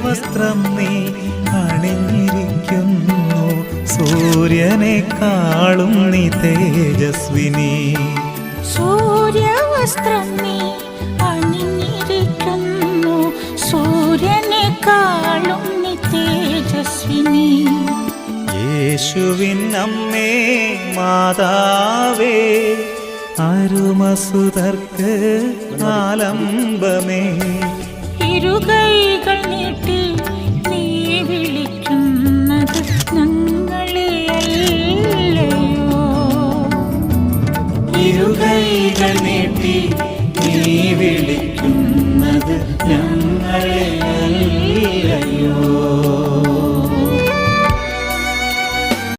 സൂര്യവസ്ത്രം നീ അണിഞ്ഞിരിക്കുന്നു, സൂര്യനെക്കാളും നീ തേജസ്വിനി. സൂര്യവസ്ത്രം നീ അണിഞ്ഞിരിക്കുന്നു, സൂര്യനെക്കാളും നീ തേജസ്വിനി. യേശുവിൻ അമ്മേ മാതാവേ, അരുമസുതർക്ക് ആലംബമേ, ഇരുകൈകൾ നീട്ടി നീ വിളിക്കുന്നു,